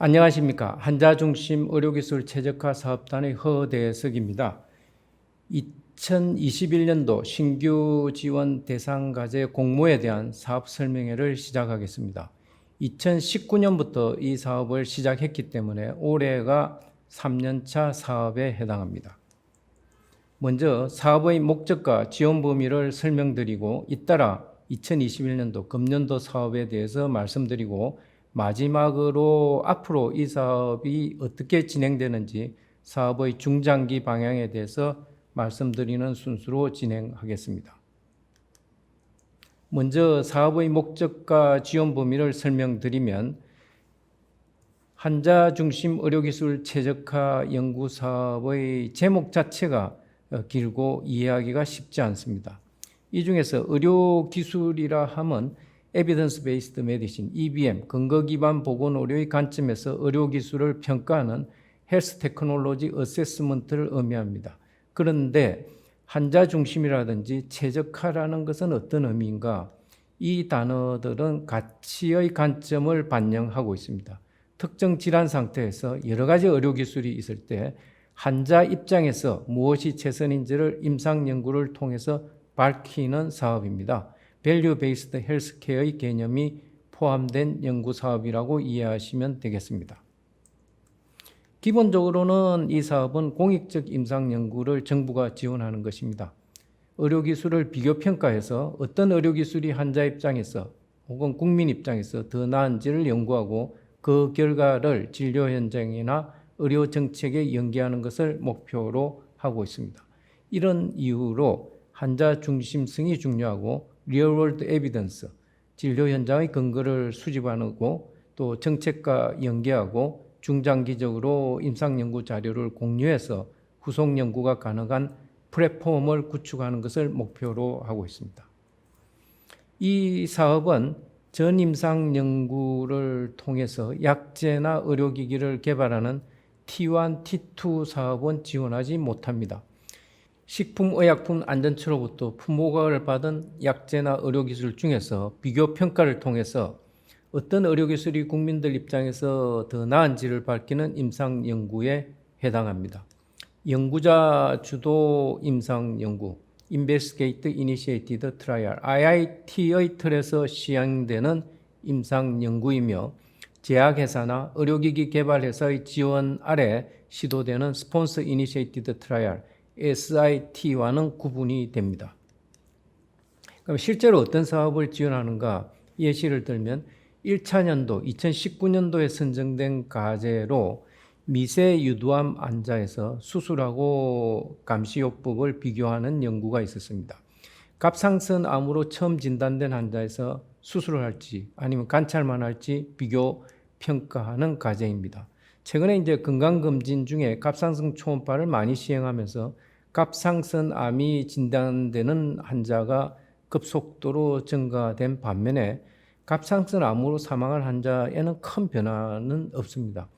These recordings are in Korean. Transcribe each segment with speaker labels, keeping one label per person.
Speaker 1: 안녕하십니까. 환자중심 의료기술 최적화 사업단의 허대석입니다. 2021년도 신규 지원 대상 과제 공모에 대한 사업 설명회를 시작하겠습니다. 2019년부터 이 사업을 시작했기 때문에 올해가 3년차 사업에 해당합니다. 먼저 사업의 목적과 지원 범위를 설명드리고 잇따라 2021년도 금년도 사업에 대해서 말씀드리고 마지막으로 앞으로 이 사업이 어떻게 진행되는지 사업의 중장기 방향에 대해서 말씀드리는 순서로 진행하겠습니다. 먼저 사업의 목적과 지원 범위를 설명드리면 환자중심 의료기술 최적화 연구사업의 제목 자체가 길고 이해하기가 쉽지 않습니다. 이 중에서 의료기술이라 하면 Evidence Based Medicine, EBM, 근거기반 보건의료의 관점에서 의료기술을 평가하는 헬스 테크놀로지 어세스먼트를 의미합니다. 그런데 환자중심이라든지 최적화라는 것은 어떤 의미인가? 이 단어들은 가치의 관점을 반영하고 있습니다. 특정 질환 상태에서 여러 가지 의료기술이 있을 때 환자 입장에서 무엇이 최선인지를 임상 연구를 통해서 밝히는 사업입니다. 밸류 베이스드 헬스케어의 개념이 포함된 연구 사업이라고 이해하시면 되겠습니다. 기본적으로는 이 사업은 공익적 임상 연구를 정부가 지원하는 것입니다. 의료기술을 비교평가해서 어떤 의료기술이 환자 입장에서 혹은 국민 입장에서 더 나은지를 연구하고 그 결과를 진료 현장이나 의료 정책에 연계하는 것을 목표로 하고 있습니다. 이런 이유로 환자 중심성이 중요하고 리얼월드 에비던스, 진료 현장의 근거를 수집하고 또 정책과 연계하고 중장기적으로 임상연구 자료를 공유해서 후속 연구가 가능한 플랫폼을 구축하는 것을 목표로 하고 있습니다. 이 사업은 전임상 연구를 통해서 약제나 의료기기를 개발하는 T1, T2 사업은 지원하지 못합니다. 식품의약품안전처로부터 품목을 받은 약제나 의료기술 중에서 비교평가를 통해서 어떤 의료기술이 국민들 입장에서 더 나은지를 밝히는 임상연구에 해당합니다. 연구자 주도 임상연구, Investigate Initiated Trial, IIT의 틀에서 시행되는 임상연구이며 제약회사나 의료기기 개발회사의 지원 아래 시도되는 Sponsor Initiated Trial, SIT와는 구분이 됩니다. 그럼 실제로 어떤 사업을 지원하는가 예시를 들면 1차 년도 2019년도에 선정된 과제로 미세유두암 환자에서 수술하고 감시요법을 비교하는 연구가 있었습니다. 갑상선암으로 처음 진단된 환자에서 수술을 할지 아니면 관찰만 할지 비교 평가하는 과제입니다. 최근에 이제 건강검진 중에 갑상선 초음파를 많이 시행하면서 갑상선암이 진단되는 환자가 급속도로 증가된 반면에 갑상선암으로 사망한 환자에는 큰 변화는 없습니다.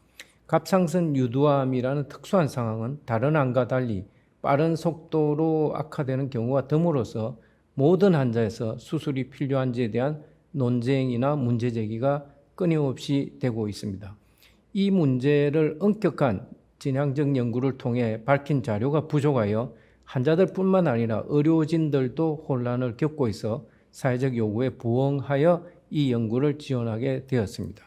Speaker 1: 갑상선 유두암이라는 특수한 상황은 다른 암과 달리 빠른 속도로 악화되는 경우가 드물어서 모든 환자에서 수술이 필요한지에 대한 논쟁이나 문제 제기가 끊임없이 되고 있습니다. 이 문제를 엄격한 진양적 연구를 통해 밝힌 자료가 부족하여 환자들뿐만 아니라 의료진들도 혼란을 겪고 있어 사회적 요구에 부응하여 이 연구를 지원하게 되었습니다.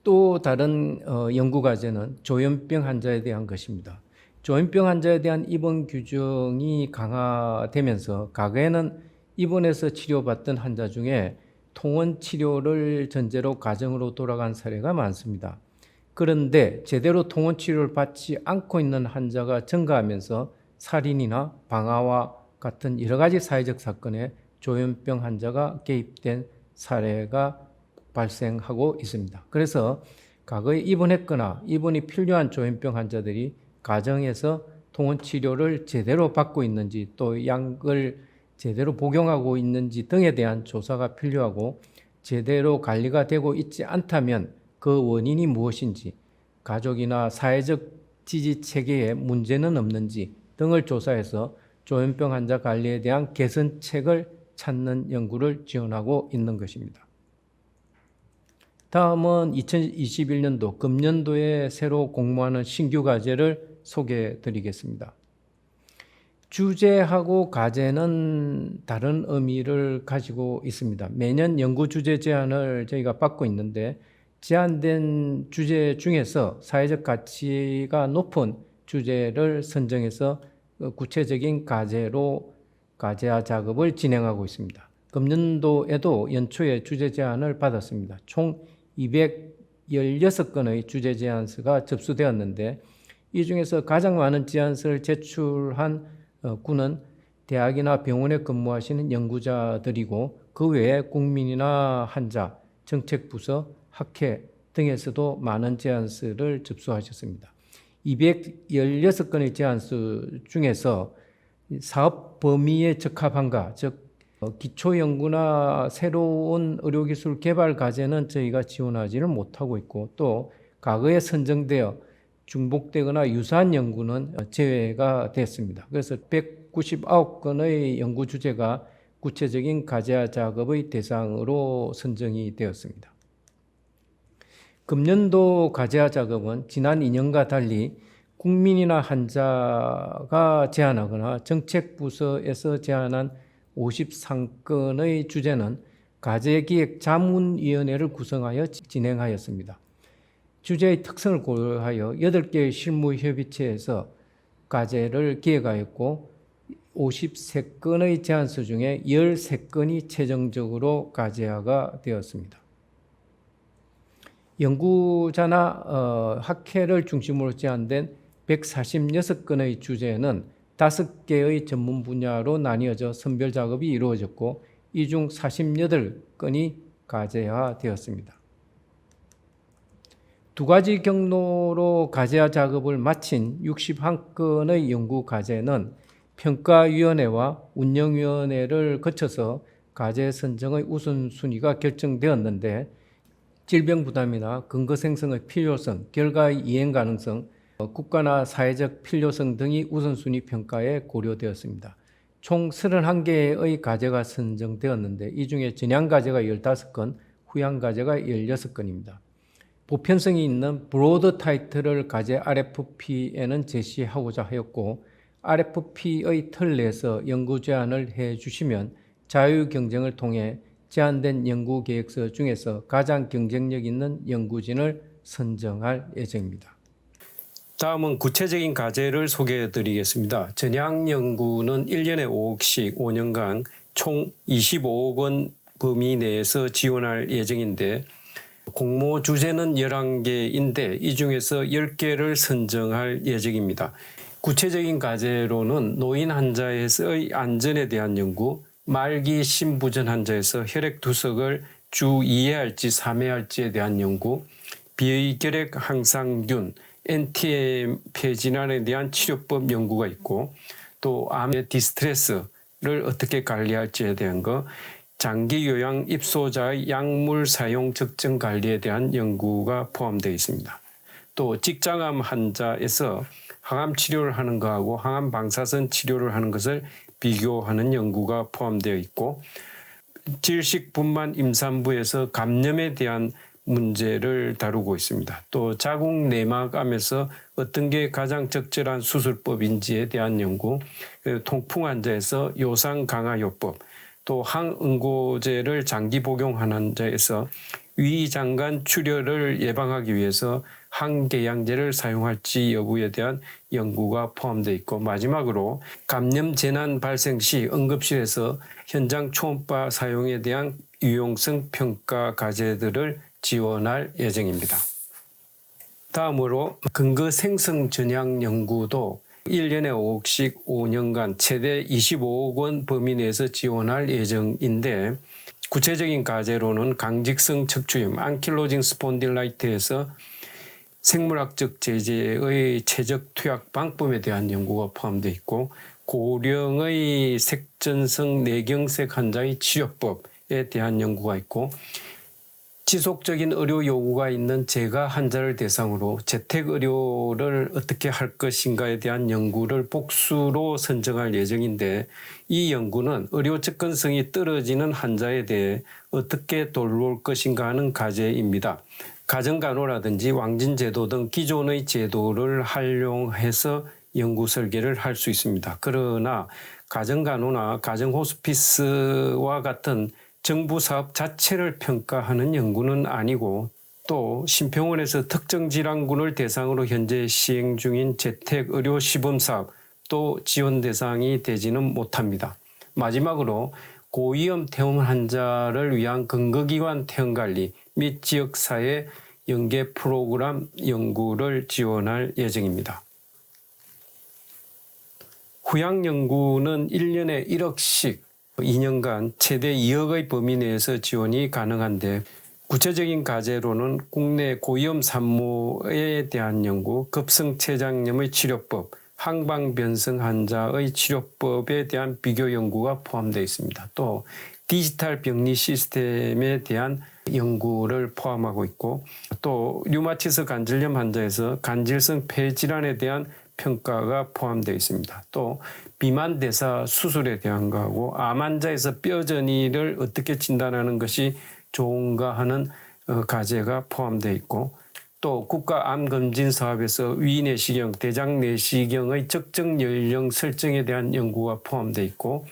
Speaker 1: 또 다른 연구 과제는 조현병 환자에 대한 것입니다. 조현병 환자에 대한 입원 규정이 강화되면서 과거에는 입원해서 치료받던 환자 중에 통원 치료를 전제로 가정으로 돌아간 사례가 많습니다. 그런데 제대로 통원 치료를 받지 않고 있는 환자가 증가하면서 살인이나 방화와 같은 여러 가지 사회적 사건에 조현병 환자가 개입된 사례가 발생하고 있습니다. 그래서 과거에 입원했거나 입원이 필요한 조현병 환자들이 가정에서 통원 치료를 제대로 받고 있는지 또 약을 제대로 복용하고 있는지 등에 대한 조사가 필요하고 제대로 관리가 되고 있지 않다면 그 원인이 무엇인지 가족이나 사회적 지지 체계에 문제는 없는지 등을 조사해서 조현병 환자 관리에 대한 개선책을 찾는 연구를 지원하고 있는 것입니다. 다음은 2021년도 금년도에 새로 공모하는 신규 과제를 소개해 드리겠습니다. 주제하고 과제는 다른 의미를 가지고 있습니다. 매년 연구 주제 제안을 저희가 받고 있는데 제안된 주제 중에서 사회적 가치가 높은 주제를 선정해서 구체적인 과제로 과제화 작업을 진행하고 있습니다. 금년도에도 연초에 주제 제안을 받았습니다. 총 216건의 주제 제안서가 접수되었는데 이 중에서 가장 많은 제안서를 제출한 군은 대학이나 병원에 근무하시는 연구자들이고 그 외에 국민이나 환자, 정책부서, 학회 등에서도 많은 제안서를 접수하셨습니다. 216건의 제안서 중에서 사업 범위에 적합한가, 즉 기초연구나 새로운 의료기술 개발 과제는 저희가 지원하지를 못하고 있고 또 과거에 선정되어 중복되거나 유사한 연구는 제외가 됐습니다. 그래서 199건의 연구 주제가 구체적인 과제화 작업의 대상으로 선정이 되었습니다. 금년도 과제화 작업은 지난 2년과 달리 국민이나 환자가 제안하거나 정책부서에서 제안한 53건의 주제는 과제기획자문위원회를 구성하여 진행하였습니다. 주제의 특성을 고려하여 8개의 실무협의체에서 과제를 기획하였고 53건의 제안서 중에 13건이 최종적으로 과제화가 되었습니다. 연구자나 학회를 중심으로 제안된 146건의 주제는 5개의 전문 분야로 나뉘어져 선별 작업이 이루어졌고 이 중 48건이 과제화되었습니다. 두 가지 경로로 과제화 작업을 마친 61건의 연구 과제는 평가위원회와 운영위원회를 거쳐서 과제 선정의 우선순위가 결정되었는데 질병 부담이나 근거 생성의 필요성, 결과의 이행 가능성, 국가나 사회적 필요성 등이 우선순위 평가에 고려되었습니다. 총 31개의 과제가 선정되었는데 이 중에 전향 과제가 15건, 후양 과제가 16건입니다. 보편성이 있는 브로드 타이틀을 과제 RFP에는 제시하고자 하였고 RFP의 틀 내에서 연구 제안을 해주시면 자유 경쟁을 통해 제안된 연구 계획서 중에서 가장 경쟁력 있는 연구진을 선정할 예정입니다. 다음은 구체적인 과제를 소개해 드리겠습니다. 전향 연구는 1년에 5억씩 5년간 총 25억 원 범위 내에서 지원할 예정인데 공모 주제는 11개인데 이 중에서 10개를 선정할 예정입니다. 구체적인 과제로는 노인 환자에서의 안전에 대한 연구, 말기 심부전 환자에서 혈액 투석을 주 2회 할지 3회 할지에 대한 연구, 비결핵 항상균, NTM-폐질환에 대한 치료법 연구가 있고 또 암의 디스트레스를 어떻게 관리할지에 대한 것, 장기 요양 입소자의 약물 사용 적정 관리에 대한 연구가 포함되어 있습니다. 또 직장암 환자에서 항암 치료를 하는 것하고 항암 방사선 치료를 하는 것을 비교하는 연구가 포함되어 있고 질식분만 임산부에서 감염에 대한 문제를 다루고 있습니다. 또 자궁 내막암에서 어떤 게 가장 적절한 수술법인지에 대한 연구, 통풍 환자에서 요상 강화요법, 또 항응고제를 장기 복용한 환자에서 위장관 출혈을 예방하기 위해서 항궤양제를 사용할지 여부에 대한 연구가 포함되어 있고 마지막으로 감염 재난 발생 시 응급실에서 현장 초음파 사용에 대한 유용성 평가 과제들을 지원할 예정입니다. 다음으로 근거 생성 전향 연구도 1년에 5억씩 5년간 최대 25억 원 범위 내에서 지원할 예정인데 구체적인 과제로는 강직성 척추염 안킬로징 스폰딜라이트에서 생물학적 제재의 최적 투약 방법에 대한 연구가 포함되어 있고 고령의 색전성 뇌경색 환자의 치료법에 대한 연구가 있고 지속적인 의료 요구가 있는 재가 환자를 대상으로 재택 의료를 어떻게 할 것인가에 대한 연구를 복수로 선정할 예정인데, 이 연구는 의료 접근성이 떨어지는 환자에 대해 어떻게 돌볼 것인가 하는 과제입니다. 가정간호라든지 왕진제도 등 기존의 제도를 활용해서 연구 설계를 할 수 있습니다. 그러나 가정간호나 가정호스피스와 같은 정부 사업 자체를 평가하는 연구는 아니고, 또 심평원에서 특정 질환군을 대상으로 현재 시행 중인 재택의료 시범사업 또 지원 대상이 되지는 못합니다. 마지막으로 고위험 퇴원 환자를 위한 근거기관 퇴원관리 및 지역사회 연계 프로그램 연구를 지원할 예정입니다. 후양연구는 1년에 1억씩 2년간 최대 2억의 범위 내에서 지원이 가능한데, 구체적인 과제로는 국내 고위험 산모에 대한 연구, 급성췌장염의 치료법, 항방변성 환자의 치료법에 대한 비교 연구가 포함되어 있습니다. 또 디지털 병리 시스템에 대한 연구를 포함하고 있고, 또 류마티스 관절염 환자에서 간질성 폐질환에 대한 평가가 포함되어 있습니다. 또 비만 대사 수술에 대한 거하고 암 환자에서 뼈전이를 어떻게 진단하는 것이 좋은가 하는 과제가 포함되어 있고, 또 국가암검진 사업에서 위내시경, 대장내시경의 적정 연령 설정에 대한 연구가 포함되어 있고,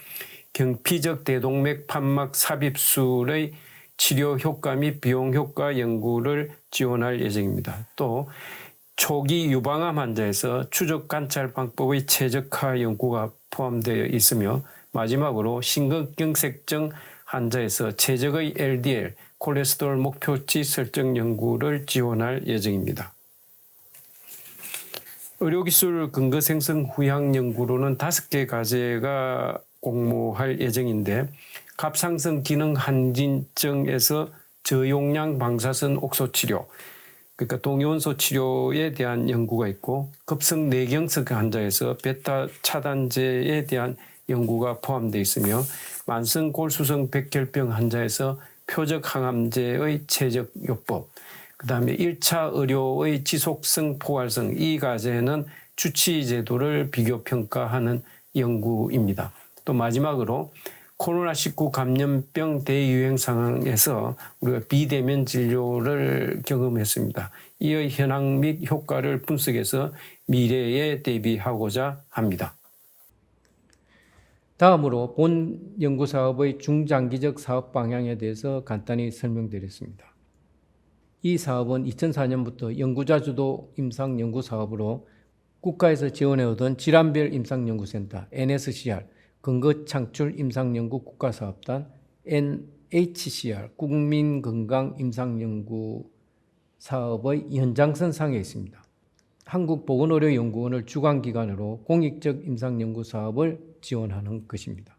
Speaker 1: 경피적 대동맥 판막 삽입술의 치료 효과 및 비용 효과 연구를 지원할 예정입니다. 또 초기 유방암 환자에서 추적 관찰 방법의 최적화 연구가 포함되어 있으며, 마지막으로 심근경색증 환자에서 최적의 LDL, 콜레스테롤 목표치 설정 연구를 지원할 예정입니다. 의료기술 근거생성 후양 연구로는 5개 과제가 공모할 예정인데, 갑상선 기능 한진증에서 저용량 방사선 옥소 치료, 그러니까 동요원소 치료에 대한 연구가 있고, 급성 뇌경색 환자에서 베타 차단제에 대한 연구가 포함되어 있으며, 만성 골수성 백혈병 환자에서 표적 항암제의 최적 요법, 그 다음에 1차 의료의 지속성 포괄성, 이 과제는 주치 제도를 비교 평가하는 연구입니다. 또 마지막으로 코로나19 감염병 대유행 상황에서 우리가 비대면 진료를 경험했습니다. 이의 현황 및 효과를 분석해서 미래에 대비하고자 합니다. 다음으로 본 연구사업의 중장기적 사업 방향에 대해서 간단히 설명드리겠습니다. 이 사업은 2004년부터 연구자 주도 임상연구사업으로 국가에서 지원해오던 질환별 임상연구센터 NSCR, 근거창출 임상연구 국가사업단 NHCR, 국민건강임상연구사업의 연장선상에 있습니다. 한국보건의료연구원을 주관기관으로 공익적 임상연구사업을 지원하는 것입니다.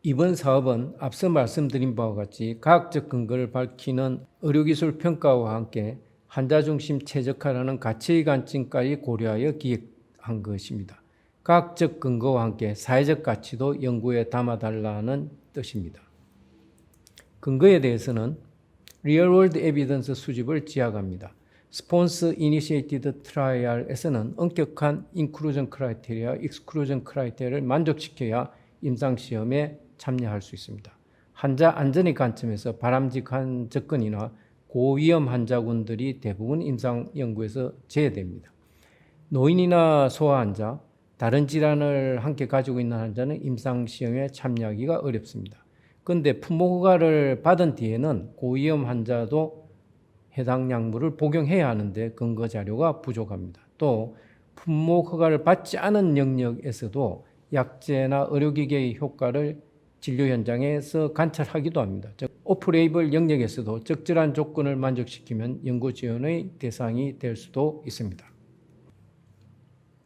Speaker 1: 이번 사업은 앞서 말씀드린 바와 같이 과학적 근거를 밝히는 의료기술 평가와 함께 환자중심 최적화라는 가치의 관점까지 고려하여 기획한 것입니다. 과학적 근거와 함께 사회적 가치도 연구에 담아달라는 뜻입니다. 근거에 대해서는 리얼월드 에비던스 수집을 지향합니다. 스폰서 이니시에이티드 트라이얼에서는 엄격한 인클루전 크라이테리아, 익스클루전 크라이테리아를 만족시켜야 임상시험에 참여할 수 있습니다. 환자 안전의 관점에서 바람직한 접근이나 고위험 환자군들이 대부분 임상연구에서 제외됩니다. 노인이나 소아환자, 다른 질환을 함께 가지고 있는 환자는 임상시험에 참여하기가 어렵습니다. 그런데 품목허가를 받은 뒤에는 고위험 환자도 해당 약물을 복용해야 하는데 근거 자료가 부족합니다. 또 품목허가를 받지 않은 영역에서도 약제나 의료기계의 효과를 진료 현장에서 관찰하기도 합니다. 즉 오프레이블 영역에서도 적절한 조건을 만족시키면 연구 지원의 대상이 될 수도 있습니다.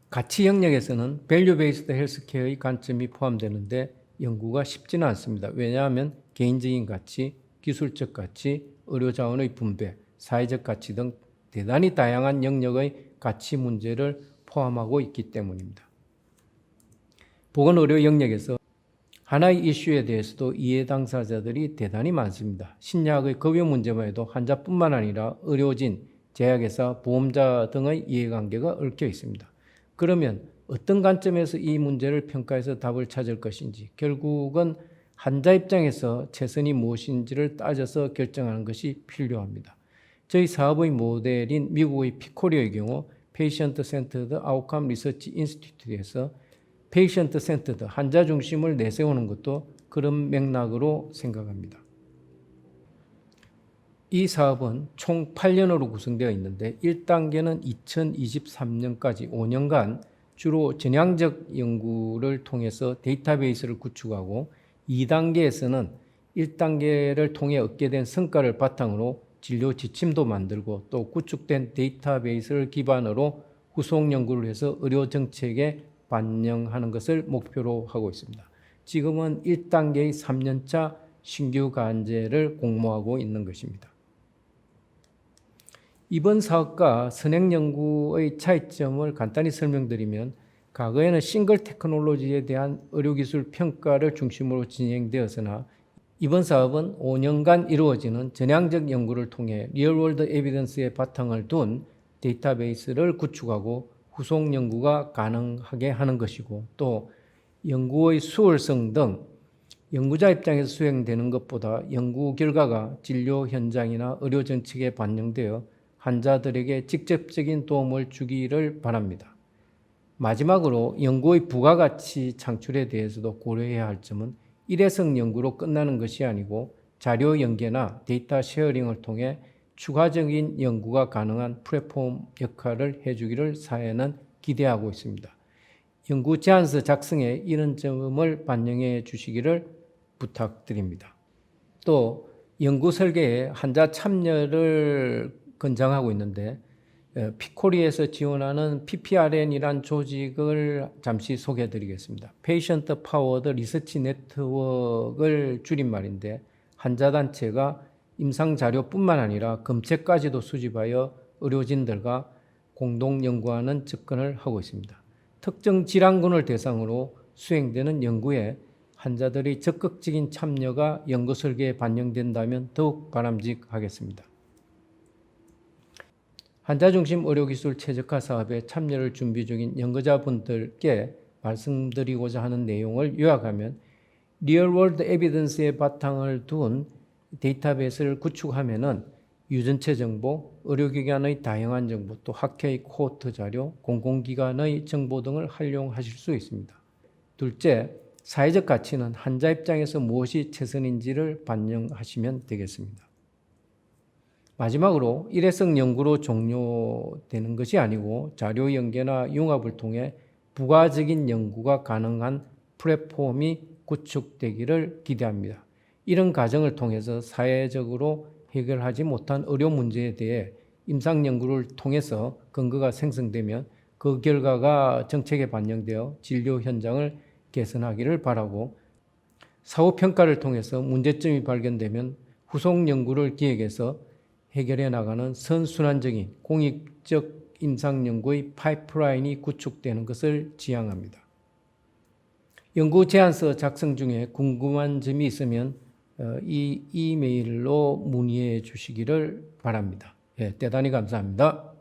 Speaker 1: 가치 영역에서는 밸류 베이스드 헬스케어의 관점이 포함되는데 연구가 쉽지는 않습니다. 왜냐하면 개인적인 가치, 기술적 가치, 의료자원의 분배, 사회적 가치 등 대단히 다양한 영역의 가치 문제를 포함하고 있기 때문입니다. 보건의료 영역에서 하나의 이슈에 대해서도 이해 당사자들이 대단히 많습니다. 신약의 급여 문제만 해도 환자뿐만 아니라 의료진, 제약회사, 보험자 등의 이해관계가 얽혀 있습니다. 그러면 어떤 관점에서 이 문제를 평가해서 답을 찾을 것인지, 결국은 환자 입장에서 최선이 무엇인지를 따져서 결정하는 것이 필요합니다. 저희 사업의 모델인 미국의 피코리의 경우 Patient Centered Outcome Research Institute에서 Patient Centered, 환자 중심을 내세우는 것도 그런 맥락으로 생각합니다. 이 사업은 총 8년으로 구성되어 있는데 1단계는 2023년까지 5년간 주로 전향적 연구를 통해서 데이터베이스를 구축하고 2단계에서는 1단계를 통해 얻게 된 성과를 바탕으로 진료 지침도 만들고 또 구축된 데이터베이스를 기반으로 후속 연구를 해서 의료 정책에 반영하는 것을 목표로 하고 있습니다. 지금은 1단계의 3년차 신규 관제를 공모하고 있는 것입니다. 이번 사업과 선행연구의 차이점을 간단히 설명드리면 과거에는 싱글 테크놀로지에 대한 의료기술 평가를 중심으로 진행되었으나 이번 사업은 5년간 이루어지는 전향적 연구를 통해 리얼월드 에비던스에 바탕을 둔 데이터베이스를 구축하고 후속 연구가 가능하게 하는 것이고 또 연구의 수월성 등 연구자 입장에서 수행되는 것보다 연구 결과가 진료 현장이나 의료 정책에 반영되어 환자들에게 직접적인 도움을 주기를 바랍니다. 마지막으로 연구의 부가가치 창출에 대해서도 고려해야 할 점은 일회성 연구로 끝나는 것이 아니고 자료 연계나 데이터 쉐어링을 통해 추가적인 연구가 가능한 플랫폼 역할을 해주기를 사회는 기대하고 있습니다. 연구 제안서 작성에 이런 점을 반영해 주시기를 부탁드립니다. 또 연구 설계에 환자 참여를 권장하고 있는데 피코리에서 지원하는 PPRN이란 조직을 잠시 소개해 드리겠습니다. Patient Powered Research Network을 줄임말인데 환자단체가 임상자료뿐만 아니라 검체까지도 수집하여 의료진들과 공동 연구하는 접근을 하고 있습니다. 특정 질환군을 대상으로 수행되는 연구에 환자들의 적극적인 참여가 연구 설계에 반영된다면 더욱 바람직하겠습니다. 환자중심 의료기술 최적화 사업에 참여를 준비 중인 연구자분들께 말씀드리고자 하는 내용을 요약하면 리얼월드 에비던스에 바탕을 둔 데이터베이스를 구축하면은 유전체 정보, 의료기관의 다양한 정보, 또 학회의 코호트 자료, 공공기관의 정보 등을 활용하실 수 있습니다. 둘째, 사회적 가치는 환자 입장에서 무엇이 최선인지를 반영하시면 되겠습니다. 마지막으로 일회성 연구로 종료되는 것이 아니고 자료 연계나 융합을 통해 부가적인 연구가 가능한 플랫폼이 구축되기를 기대합니다. 이런 과정을 통해서 사회적으로 해결하지 못한 의료 문제에 대해 임상 연구를 통해서 근거가 생성되면 그 결과가 정책에 반영되어 진료 현장을 개선하기를 바라고 사후평가를 통해서 문제점이 발견되면 후속 연구를 기획해서 해결해 나가는 선순환적인 공익적 임상연구의 파이프라인이 구축되는 것을 지향합니다. 연구 제안서 작성 중에 궁금한 점이 있으면 이 이메일로 문의해 주시기를 바랍니다. 대단히 감사합니다.